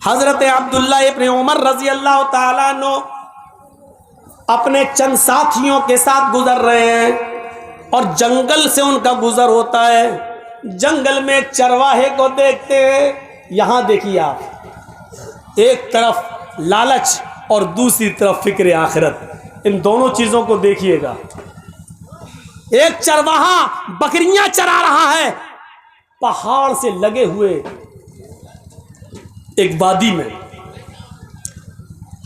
حضرت عبداللہ ابن عمر رضی اللہ تعالیٰ عنہ اپنے چند ساتھیوں کے ساتھ گزر رہے ہیں اور جنگل سے ان کا گزر ہوتا ہے. جنگل میں ایک چرواہے کو دیکھتے ہیں. یہاں دیکھیے آپ, ایک طرف لالچ اور دوسری طرف فکر آخرت, ان دونوں چیزوں کو دیکھیے گا. ایک چرواہا بکریاں چرا رہا ہے پہاڑ سے لگے ہوئے ایک وادی میں.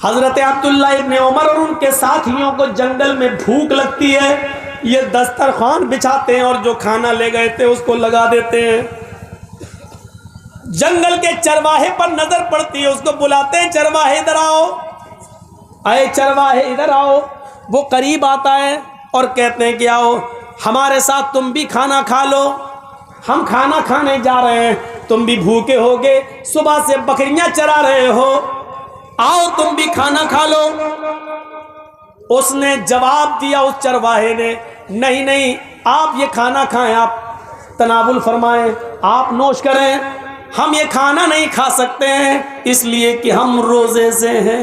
حضرت عبداللہ ابن عمر اور ان کے ساتھیوں کو جنگل میں بھوک لگتی ہے. یہ دسترخوان بچھاتے ہیں اور جو کھانا لے گئے تھے اس کو لگا دیتے ہیں. جنگل کے چرواہے پر نظر پڑتی ہے, اس کو بلاتے ہیں, چرواہے ادھر آؤ, اے چرواہے ادھر آؤ. وہ قریب آتا ہے اور کہتے ہیں کہ آؤ ہمارے ساتھ تم بھی کھانا کھا لو, ہم کھانا کھانے جا رہے ہیں, تم بھی بھوکے ہوگے, صبح سے بکریاں چرا رہے ہو, آؤ تم بھی کھانا کھا لو. اس نے جواب دیا, اس چرواہے نے, نہیں نہیں آپ یہ کھانا کھائیں, آپ تناول فرمائیں, آپ نوش کریں, ہم یہ کھانا نہیں کھا سکتے ہیں اس لیے کہ ہم روزے سے ہیں.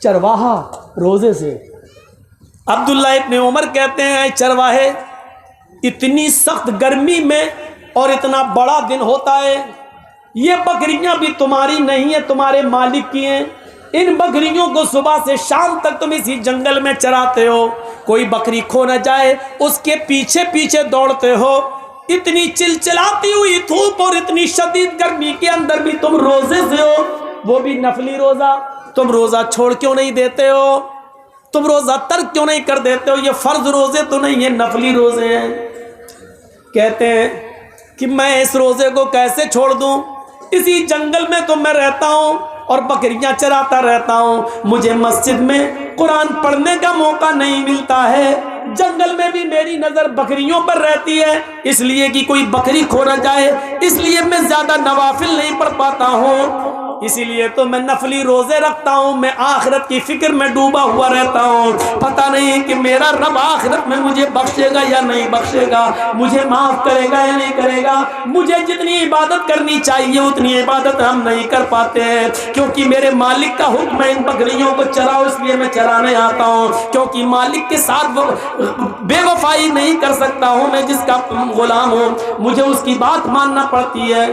چرواہا روزے سے. عبداللہ ابن عمر کہتے ہیں اے چرواہے, اتنی سخت گرمی میں اور اتنا بڑا دن ہوتا ہے, یہ بکریاں بھی تمہاری نہیں ہیں, تمہارے مالک کی ہیں. ان بکریوں کو صبح سے شام تک تم اسی جنگل میں چراتے ہو, کوئی بکری کھو نہ جائے اس کے پیچھے پیچھے دوڑتے ہو. اتنی چلچلاتی ہوئی دھوپ اور اتنی شدید گرمی کے اندر بھی تم روزے سے ہو, وہ بھی نفلی روزہ. تم روزہ چھوڑ کیوں نہیں دیتے ہو, تم روزہ ترک کیوں نہیں کر دیتے ہو؟ یہ فرض روزے تو نہیں ہیں, نفلی روزے ہیں. کہتے ہیں کہ میں اس روزے کو کیسے چھوڑ دوں, اسی جنگل میں تو میں رہتا ہوں اور بکریاں چراتا رہتا ہوں, مجھے مسجد میں قرآن پڑھنے کا موقع نہیں ملتا ہے, جنگل میں بھی میری نظر بکریوں پر رہتی ہے, اس لیے کہ کوئی بکری کھو نہ جائے, اس لیے میں زیادہ نوافل نہیں پڑھ پاتا ہوں, اسی لیے تو میں نفلی روزے رکھتا ہوں. میں آخرت کی فکر میں ڈوبا ہوا رہتا ہوں, پتہ نہیں کہ میرا رب آخرت میں مجھے بخشے گا یا نہیں بخشے گا, مجھے معاف کرے گا یا نہیں کرے گا. مجھے جتنی عبادت کرنی چاہیے اتنی عبادت ہم نہیں کر پاتے ہیں, کیونکہ میرے مالک کا حکم ہے ان بکریوں کو چراؤ, اس لیے میں چرانے آتا ہوں, کیونکہ مالک کے ساتھ بے وفائی نہیں کر سکتا ہوں, میں جس کا غلام ہوں مجھے اس کی بات ماننا پڑتی ہے.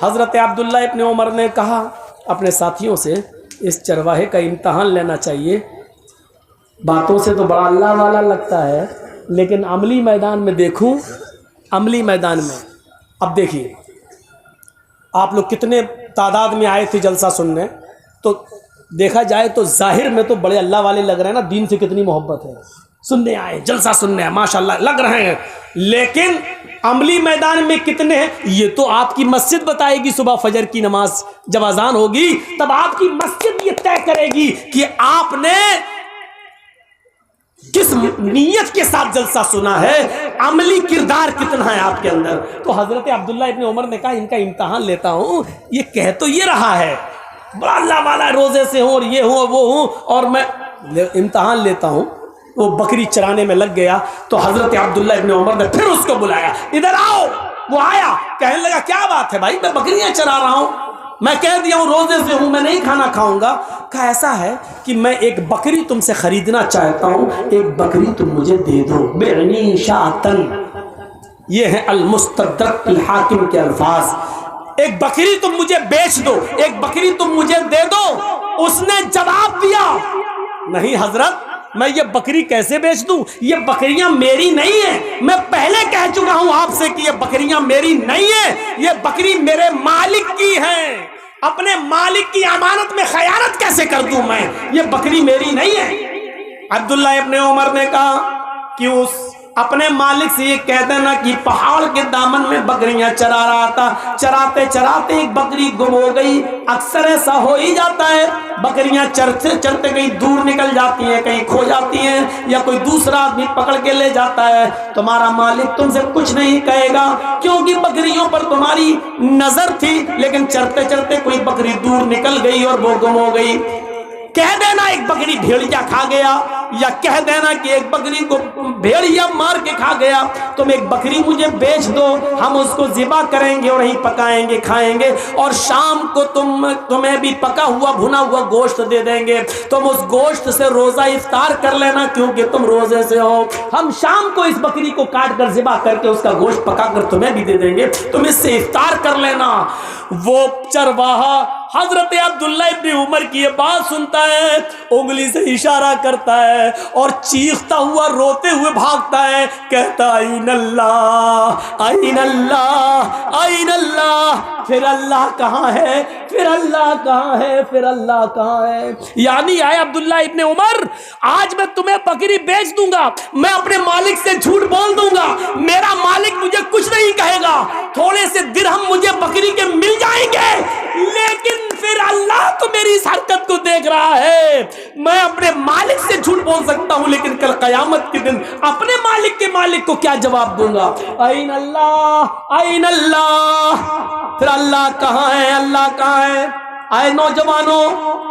حضرت عبداللہ ابن عمر نے کہا اپنے ساتھیوں سے, اس چرواہے کا امتحان لینا چاہیے. باتوں سے تو بڑا اللہ والا لگتا ہے, لیکن عملی میدان میں دیکھوں, عملی میدان میں اب دیکھیے آپ لوگ کتنے تعداد میں آئے تھے جلسہ سننے, تو دیکھا جائے تو ظاہر میں تو بڑے اللہ والے لگ رہے ہیں نا, دین سے کتنی محبت ہے, سننے آئے, جلسہ سننے, ماشاءاللہ لگ رہے ہیں, لیکن عملی میدان میں کتنے ہیں یہ تو آپ کی مسجد بتائے گی. صبح فجر کی نماز جب اذان ہوگی تب آپ کی مسجد یہ طے کرے گی کہ آپ نے کس نیت کے ساتھ جلسہ سنا ہے, عملی کردار کتنا ہے آپ کے اندر. تو حضرت عبداللہ ابن عمر نے کہا ان کا امتحان لیتا ہوں, یہ کہہ تو یہ رہا ہے بڑا اللہ والا, روزے سے ہوں اور یہ ہوں وہ ہوں, اور میں امتحان لیتا ہوں. وہ بکری چرانے میں لگ گیا تو حضرت عبداللہ ابن عمر نے پھر اس کو بلایا, ادھر آؤ. وہ آیا, کہنے لگا کیا بات ہے بھائی, میں بکریاں چرا رہا ہوں, میں کہہ دیا ہوں روزے سے ہوں, میں نہیں کھانا کھاؤں گا. کہا ایسا ہے کہ میں ایک بکری تم سے خریدنا چاہتا ہوں, ایک بکری تم مجھے دے دو. بعنی شاطن, یہ ہے المستدرک الحاکم کے الفاظ, ایک بکری تم مجھے بیچ دو, ایک بکری تم مجھے دے دو. اس نے جواب دیا نہیں حضرت, میں یہ بکری کیسے بیچ دوں, یہ بکریاں میری نہیں ہیں, میں پہلے کہہ چکا ہوں آپ سے کہ یہ بکریاں میری نہیں ہیں, یہ بکری میرے مالک کی ہیں, اپنے مالک کی امانت میں خیانت کیسے کر دوں میں, یہ بکری میری نہیں ہے. عبداللہ ابن عمر نے کہا کہ اس اپنے مالک سے یہ کہہ دینا کہ پہاڑ کے دامن میں بکریاں چرا رہا تھا, چراتے چراتے ایک بکری گم ہو گئی. اکثر ایسا ہو ہی جاتا ہے, بکریاں چرتے چرتے کہیں دور نکل جاتی ہیں, کہیں کھو جاتی ہیں, یا کوئی دوسرا آدمی پکڑ کے لے جاتا ہے. تمہارا مالک تم سے کچھ نہیں کہے گا کیونکہ بکریوں پر تمہاری نظر تھی, لیکن چرتے چرتے کوئی بکری دور نکل گئی اور وہ گم ہو گئی. کہہ دینا ایک بکری بھیڑیا کھا گیا، یا کہہ دینا کہ ایک بکری کو بھیڑیا مار کے کھا گیا، تم ایک بکری مجھے بیچ دو، ہم اس کو ذبح کریں گے اور وہیں پکائیں گے کھائیں گے، اور شام کو تمہیں بھی پکا ہوا بھنا ہوا گوشت دے دیں گے، تم اس گوشت سے روزہ افطار کر لینا کیونکہ تم روزے سے ہو، ہم شام کو اس بکری کو کاٹ کر ذبح کر کے اس کا گوشت پکا کر تمہیں بھی دے دیں گے، تم اس سے افطار کر لینا۔ وہ چرواہا حضرت عبداللہ ابن عمر کی یہ بات سنتا ہے، انگلی سے اشارہ کرتا ہے اور چیختا ہوا روتے ہوئے بھاگتا ہے، کہتا این اللہ این اللہ این اللہ، پھر اللہ کہاں ہے، پھر اللہ کہاں ہے، پھر اللہ کہاں ہے؟ یعنی اے عبداللہ ابن عمر، آج میں تمہیں بکری بیچ دوں گا، میں اپنے مالک سے جھوٹ بول دوں گا، میرا مالک مجھے کچھ نہیں کہے گا، تھوڑے سے درہم مجھے بکری کے مل جائیں گے، لیکن پھر اللہ تو میری اس حرکت کو دیکھ رہا ہے، میں اپنے مالک سے جھوٹ بول سکتا ہوں لیکن کل قیامت کے دن اپنے مالک کے مالک کو کیا جواب دوں گا؟ این اللہ این اللہ، پھر اللہ کہاں ہے، اللہ کہاں ہے؟ آئے نوجوانوں،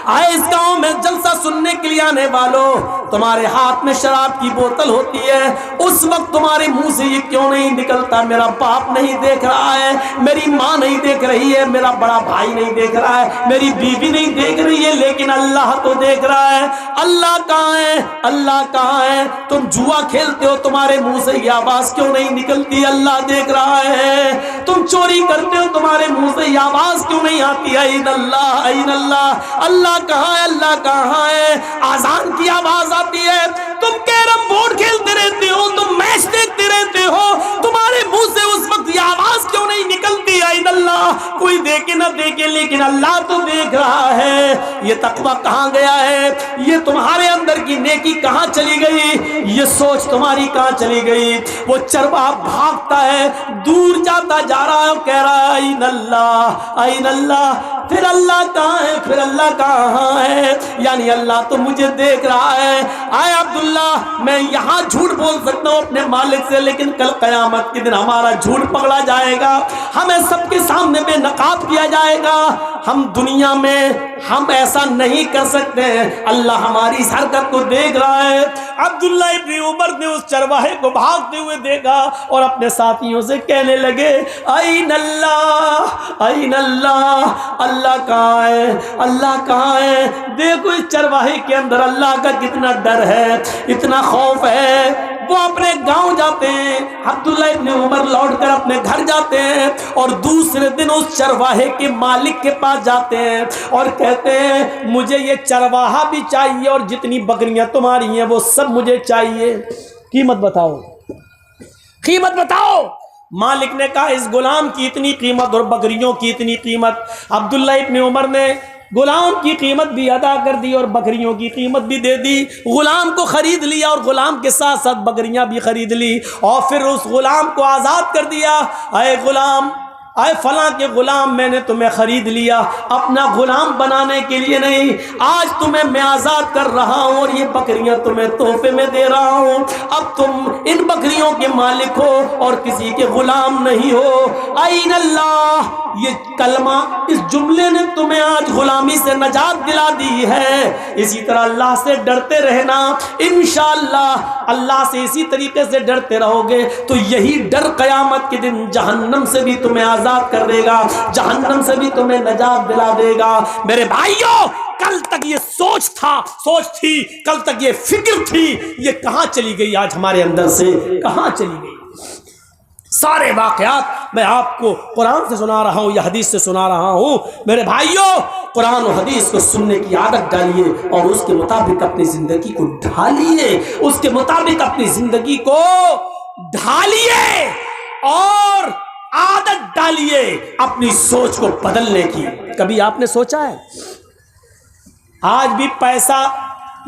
آئے اس گاؤں میں جلسہ سننے کے لیے آنے والوں، تمہارے ہاتھ میں شراب کی بوتل ہوتی ہے، اس وقت تمہارے منہ سے یہ کیوں نہیں نکلتا میرا باپ نہیں دیکھ رہا ہے، میری ماں نہیں دیکھ رہی ہے، میرا بڑا بھائی نہیں دیکھ رہا ہے، میری بیوی نہیں دیکھ رہی ہے، لیکن اللہ تو دیکھ رہا ہے؟ اللہ کہاں ہے، اللہ کہاں ہے؟ تم جوا کھیلتے ہو، تمہارے منہ سے یہ آواز کیوں نہیں نکلتی اللہ دیکھ رہا ہے؟ تم چوری کرتے ہو، تمہارے منہ سے یہ آواز کیوں نہیں آتی این اللہ این اللہ؟ اللہ کہاں ہے، اللہ کہاں ہے؟ آذان کی آواز آتی ہے، تم کیرم بورڈ کھیلتے رہتے ہو، تم میچ دیکھتے رہتے ہو، تمہارے منہ سے اس وقت یہ آواز کیوں نہیں نکلتی این اللہ؟ کوئی دیکھے نہ دیکھے لیکن اللہ تو دیکھ رہا ہے۔ یہ تقویٰ کہاں گیا ہے؟ یہ تمہارے اندر کی نیکی کہاں چلی گئی؟ یہ سوچ تمہاری کہاں چلی گئی؟ وہ چرواہا بھاگتا ہے، دور جاتا جا رہا ہے، کہہ رہا ہے این اللہ این اللہ، پھر اللہ کہاں ہے، پھر اللہ کہاں ہے؟ یعنی اللہ تو مجھے دیکھ رہا ہے۔ آئے عبداللہ، میں یہاں جھوٹ بول سکتا ہوں اپنے مالک سے، لیکن کل قیامت کے دن ہمارا جھوٹ پکڑا جائے گا، ہمیں سب کے سامنے بے نقاب کیا جائے گا۔ ہم دنیا میں ہم ایسا نہیں کر سکتے، اللہ ہماری اس حرکت کو دیکھ رہا ہے۔ عبداللہ ابن عمر نے اس چرواہے کو بھاگتے ہوئے دیکھا اور اپنے ساتھیوں سے کہنے لگے این اللہ این اللہ، اللہ کہاں ہے، اللہ کہاں ہے؟ دیکھو اس چرواہے کے اندر اللہ کا کتنا ڈر ہے، اتنا خوف ہے۔ وہ اپنے گاؤں جاتے ہیں، عبداللہ ابن عمر لوٹ کر اپنے گھر جاتے ہیں اور دوسرے دن اس چرواہے کے مالک کے پاس جاتے ہیں اور کہتے ہیں مجھے یہ چرواہا بھی چاہیے اور جتنی بکریاں تمہاری ہیں وہ سب مجھے چاہیے، قیمت بتاؤ، قیمت بتاؤ۔ مالک نے کہا اس غلام کی اتنی قیمت اور بکریوں کی اتنی قیمت۔ عبداللہ ابن عمر نے غلام کی قیمت بھی ادا کر دی اور بکریوں کی قیمت بھی دے دی، غلام کو خرید لیا اور غلام کے ساتھ ساتھ بکریاں بھی خرید لی، اور پھر اس غلام کو آزاد کر دیا۔ اے غلام، اے فلاں کے غلام، میں نے تمہیں خرید لیا، اپنا غلام بنانے کے لیے نہیں، آج تمہیں میں آزاد کر رہا ہوں اور یہ بکریاں تمہیں تحفے میں دے رہا ہوں، اب تم ان بکریوں کے مالک ہو اور کسی کے غلام نہیں ہو۔ این اللہ، یہ کلمہ، اس جملے نے تمہیں آج غلامی سے نجات دلا دی ہے۔ اسی طرح اللہ سے ڈرتے رہنا، انشاءاللہ اللہ سے اسی طریقے سے ڈرتے رہو گے تو یہی ڈر قیامت کے دن جہنم سے بھی تمہیں آزاد کر دے گا، جہنم سے بھی تمہیں نجات دلا دے گا۔ میرے بھائیوں، کل تک یہ سوچ تھی، کل تک یہ فکر تھی، یہ کہاں چلی گئی؟ آج ہمارے اندر سے کہاں چلی گئی؟ سارے واقعات میں آپ کو قرآن سے سنا رہا ہوں یا حدیث سے سنا رہا ہوں۔ میرے بھائیوں، قرآن و حدیث کو سننے کی عادت ڈالیے اور اس کے مطابق اپنی زندگی کو ڈھالیے، اس کے مطابق اپنی زندگی کو ڈھالیے اور عادت ڈالیے اپنی سوچ کو بدلنے کی۔ کبھی آپ نے سوچا ہے آج بھی پیسہ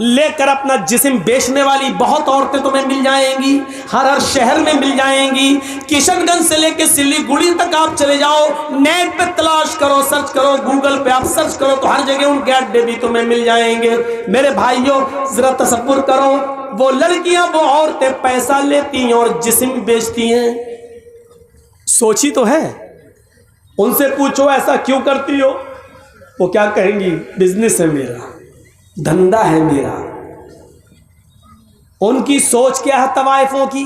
لے کر اپنا جسم بیچنے والی بہت عورتیں تمہیں مل جائیں گی، ہر شہر میں مل جائیں گی، کشن گنج سے لے کے سلی گڑی تک آپ چلے جاؤ، نیٹ پہ تلاش کرو، سرچ کرو، گوگل پہ آپ سرچ کرو تو ہر جگہ ان کے اڈے بھی تمہیں مل جائیں گے۔ میرے بھائیوں، ذرا تصور کرو، وہ لڑکیاں، وہ عورتیں پیسہ لیتی ہیں اور جسم بیچتی ہیں، سوچی تو ہے؟ ان سے پوچھو ایسا کیوں کرتی ہو، وہ کیا کہیں گی؟ بزنس ہے میرا۔ دھندا ہے میرا. ان کی سوچ کیا ہے طوائفوں کی؟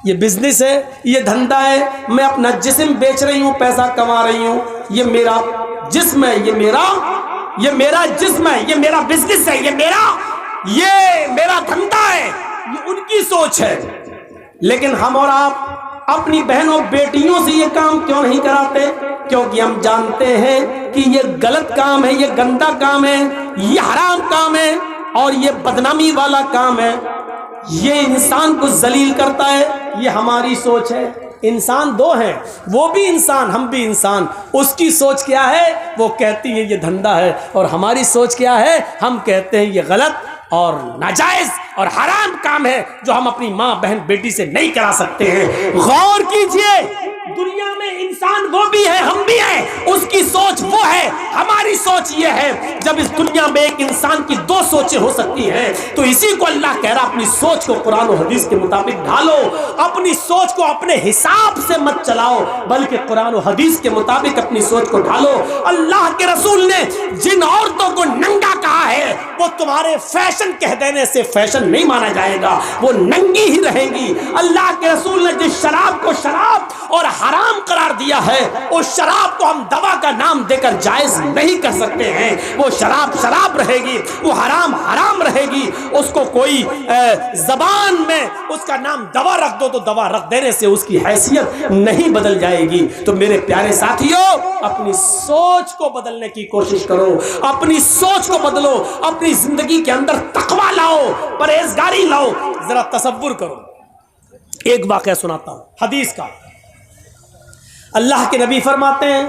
یہ بزنس ہے, یہ دھندا ہے, میں اپنا جسم بیچ رہی ہوں, پیسہ کما رہی ہوں, یہ میرا جسم ہے, یہ میرا جسم ہے, یہ میرا بزنس ہے, یہ میرا دھندا ہے. یہ ان کی سوچ ہے. لیکن ہم اور آپ اپنی بہنوں بیٹیوں سے یہ کام کیوں نہیں کراتے؟ کیونکہ ہم جانتے ہیں کہ یہ غلط کام ہے, یہ گندا کام ہے, یہ حرام کام ہے, اور یہ بدنامی والا کام ہے, یہ انسان کو ذلیل کرتا ہے. یہ ہماری سوچ ہے. انسان دو ہیں, وہ بھی انسان, ہم بھی انسان. اس کی سوچ کیا ہے؟ وہ کہتی ہے یہ دھندا ہے, اور ہماری سوچ کیا ہے؟ ہم کہتے ہیں یہ غلط اور ناجائز اور حرام کام ہے جو ہم اپنی ماں بہن بیٹی سے نہیں کرا سکتے ہیں. غور کیجئے, دنیا میں انسان وہ بھی ہے, ہم بھی ہیں. اس کی سوچ وہ ہے, ہماری سوچ یہ ہے. جب اس دنیا میں ایک انسان کی دو سوچیں ہو سکتی ہیں تو اسی کو اللہ کہہ رہا اپنی سوچ کو قرآن و حدیث کے مطابق ڈھالو. اپنی سوچ کو اپنے حساب سے مت چلاؤ, بلکہ قرآن و حدیث کے مطابق اپنی سوچ کو ڈھالو. اللہ کے رسول نے جن عورتوں کو ننگا کہا ہے وہ تمہارے فیشن کہہ دینے سے فیشن نہیں مانا جائے گا, وہ ننگی ہی رہیں گی. اللہ کے رسول نے جس شراب کو شراب اور حرام قرار دیا ہے, اس شراب کو ہم دوا کا نام دے کر جائز نہیں کر سکتے ہیں. وہ شراب شراب رہے گی, وہ حرام حرام رہے گی. اس کو کوئی زبان میں اس کا نام دوا رکھ دو تو دوا رکھ دینے سے اس کی حیثیت نہیں بدل جائے گی. تو میرے پیارے ساتھیوں, اپنی سوچ کو بدلنے کی کوشش کرو, اپنی سوچ کو بدلو, اپنی زندگی کے اندر تقویٰ لاؤ, پرہیزگاری لاؤ. ذرا تصور کرو, ایک واقعہ سناتا ہوں حدیث کا. اللہ کے نبی فرماتے ہیں,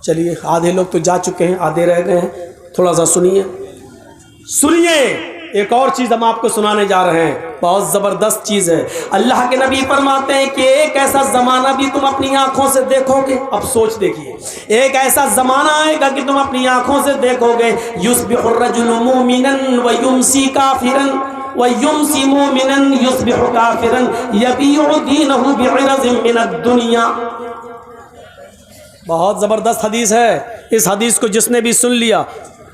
چلیے آدھے لوگ تو جا چکے ہیں, آدھے رہ گئے ہیں, تھوڑا سا سنیے. ایک اور چیز ہم آپ کو سنانے جا رہے ہیں, بہت زبردست چیز ہے. اللہ کے نبی فرماتے ہیں کہ ایک ایسا زمانہ بھی تم اپنی آنکھوں سے دیکھو گے. اب سوچ دیکھیے, ایک ایسا زمانہ آئے گا کہ تم اپنی آنکھوں سے دیکھو گے. یصبح الرجل مومنا ویمسی کافرا وَيُمْسِي مُؤْمِنًا يُصْبِحُ كَافِرًا يَبِيعُ دِينَهُ بِعِرَضٍ مِّنَ الدُّنْيَا. بہت زبردست حدیث ہے. اس حدیث کو جس نے بھی سن لیا,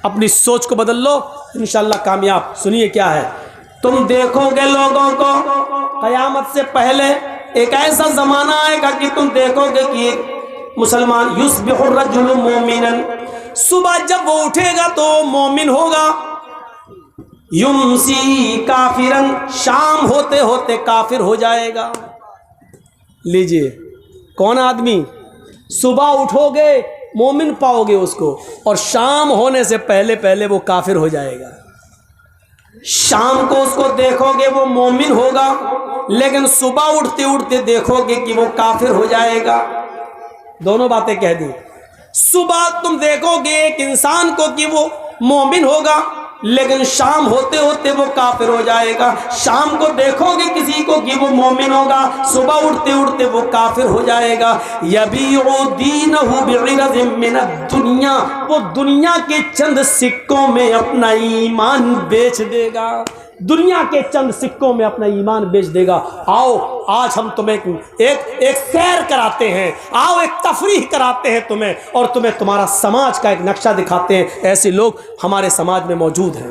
اپنی سوچ کو بدل لو, انشاءاللہ کامیاب. سنیے کیا ہے. تم دیکھو گے لوگوں کو قیامت سے پہلے ایک ایسا زمانہ آئے گا کہ تم دیکھو گے کہ ایک مسلمان یصبح الرجل مومنا, صبح جب وہ اٹھے گا تو مومن ہوگا. یمسی کافرن, شام ہوتے ہوتے کافر ہو جائے گا. لیجئے, کون آدمی؟ صبح اٹھو گے مومن پاؤ گے اس کو, اور شام ہونے سے پہلے پہلے وہ کافر ہو جائے گا. شام کو اس کو دیکھو گے وہ مومن ہوگا, لیکن صبح اٹھتے اٹھتے دیکھو گے کہ وہ کافر ہو جائے گا. دونوں باتیں کہہ دی. صبح تم دیکھو گے ایک انسان کو کہ وہ مومن ہوگا, لیکن شام ہوتے ہوتے وہ کافر ہو جائے گا. شام کو دیکھو گے کسی کو کہ وہ مومن ہوگا, صبح اٹھتے اٹھتے وہ کافر ہو جائے گا. یبیع دینہ بعرض من الدنیا, وہ دنیا کے چند سکوں میں اپنا ایمان بیچ دے گا. دنیا کے چند سکوں میں اپنا ایمان بیچ دے گا. آؤ آج ہم تمہیں ایک سیر کراتے ہیں, آؤ ایک تفریح کراتے ہیں تمہیں, اور تمہیں تمہارا سماج کا ایک نقشہ دکھاتے ہیں. ایسے لوگ ہمارے سماج میں موجود ہیں.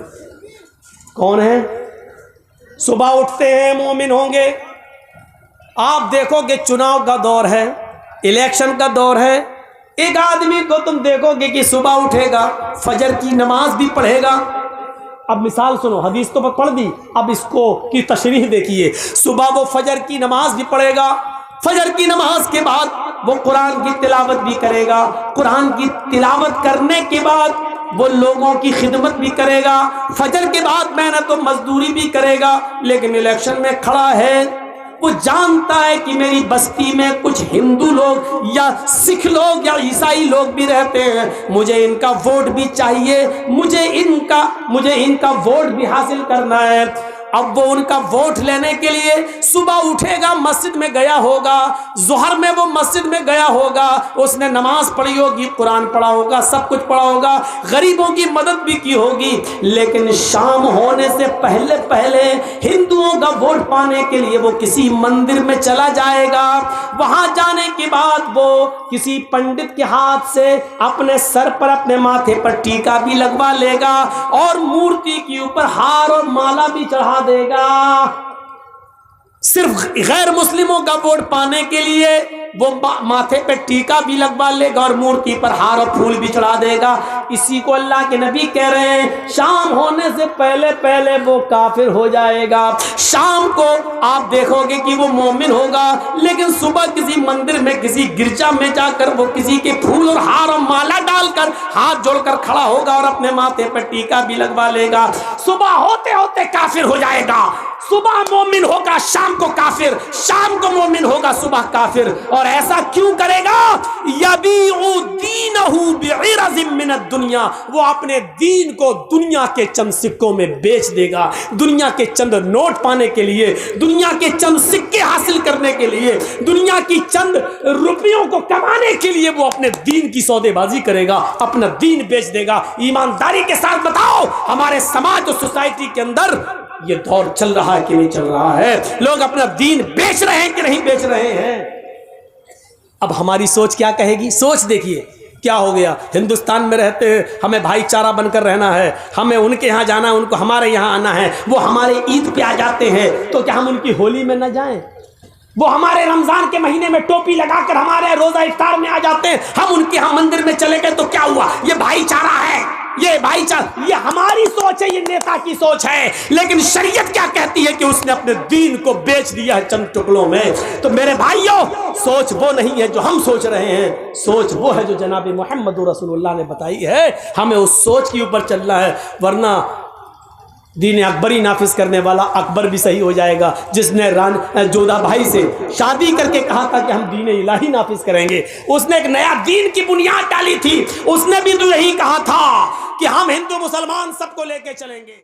کون ہیں؟ صبح اٹھتے ہیں مومن ہوں گے. آپ دیکھو گے چناؤ کا دور ہے, الیکشن کا دور ہے. ایک آدمی کو تم دیکھو گے کہ صبح اٹھے گا, فجر کی نماز بھی پڑھے گا. اب مثال سنو, حدیث تو پڑھ دی, اب اس کو کی تشریح دیکھیے. صبح وہ فجر کی نماز بھی پڑھے گا, فجر کی نماز کے بعد وہ قرآن کی تلاوت بھی کرے گا. قرآن کی تلاوت کرنے کے بعد وہ لوگوں کی خدمت بھی کرے گا. فجر کے بعد محنت و مزدوری بھی کرے گا. لیکن الیکشن میں کھڑا ہے, وہ جانتا ہے کہ میری بستی میں کچھ ہندو لوگ یا سکھ لوگ یا عیسائی لوگ بھی رہتے ہیں, مجھے ان کا ووٹ بھی چاہیے, مجھے ان کا ووٹ بھی حاصل کرنا ہے. اب وہ ان کا ووٹ لینے کے لیے صبح اٹھے گا, مسجد میں گیا ہوگا, ظہر میں وہ مسجد میں گیا ہوگا, اس نے نماز پڑھی ہوگی, قرآن پڑھا ہوگا, سب کچھ پڑھا ہوگا, غریبوں کی مدد بھی کی ہوگی, لیکن شام ہونے سے پہلے پہلے ہندوؤں کا ووٹ پانے کے لیے وہ کسی مندر میں چلا جائے گا. وہاں جانے کے بعد وہ کسی پنڈت کے ہاتھ سے اپنے سر پر, اپنے ماتھے پر ٹیکا بھی لگوا لے گا اور مورتی کے اوپر ہار اور مالا بھی چڑھا دے گا. صرف غیر مسلموں کا ووٹ پانے کے لیے وہ ماتھے پہ ٹیکا بھی لگوا لے گا اور مورتی پر ہار اور پھول بھی چڑھا دے گا. اسی کو اللہ کے نبی کہہ رہے ہیں شام ہونے سے پہلے پہلے وہ کافر ہو جائے گا. شام کو آپ دیکھو گے کہ وہ مومن ہوگا, لیکن صبح کسی مندر میں, کسی گرجا میں جا کر وہ کسی کے پھول اور ہار اور مالا ڈال کر ہاتھ جوڑ کر کھڑا ہوگا اور اپنے ماتھے پر ٹیکا بھی لگوا لے گا. صبح ہوتے ہوتے کافر ہو جائے گا. صبح مومن ہوگا, شام کو کافر, شام کو مومن ہوگا, صبح کافر. اور ایسا کیوں کرے گا؟ یبیع دینہ بعرض من الدنیا, وہ اپنے دین کو دنیا کے چند سکوں میں بیچ دے گا. دنیا کے چند نوٹ پانے کے لیے, دنیا کے چند سکے حاصل کرنے کے لیے, دنیا کی چند روپیوں کو کمانے کے لیے وہ اپنے دین کی سودے بازی کرے گا, اپنا دین بیچ دے گا. ایمانداری کے ساتھ بتاؤ ہمارے سماج اور سوسائٹی کے اندر یہ دور چل رہا ہے کہ نہیں چل رہا ہے؟ لوگ اپنا دین بیچ رہے ہیں کہ نہیں بیچ رہے ہیں؟ اب ہماری سوچ کیا کہے گی؟ سوچ دیکھیے کیا ہو گیا. ہندوستان میں رہتے ہیں, ہمیں بھائی چارہ بن کر رہنا ہے, ہمیں ان کے یہاں جانا ہے, ان کو ہمارے یہاں آنا ہے. وہ ہمارے عید پہ آ جاتے ہیں تو کیا ہم ان کی ہولی میں نہ جائیں؟ وہ ہمارے رمضان کے مہینے میں ٹوپی لگا کر ہمارے روزہ افطار میں آ جاتے ہیں, ہم ان کے ہاں مندر میں چلے گئے تو کیا ہوا؟ یہ بھائی چارہ ہے, یہ بھائی چارہ. یہ ہماری سوچ ہے, یہ نیتا کی سوچ ہے. لیکن شریعت کیا کہتی ہے کہ اس نے اپنے دین کو بیچ دیا ہے چند ٹکڑوں میں. تو میرے بھائیوں, سوچ وہ نہیں ہے جو ہم سوچ رہے ہیں, سوچ وہ ہے جو جناب محمد رسول اللہ نے بتائی ہے. ہمیں اس سوچ کے اوپر چلنا ہے, ورنہ دین اکبری نافذ کرنے والا اکبر بھی صحیح ہو جائے گا, جس نے جودھا بھائی سے شادی کر کے کہا تھا کہ ہم دین الہی نافذ کریں گے. اس نے ایک نیا دین کی بنیاد ڈالی تھی. اس نے بھی تو یہی کہا تھا کہ ہم ہندو مسلمان سب کو لے کے چلیں گے.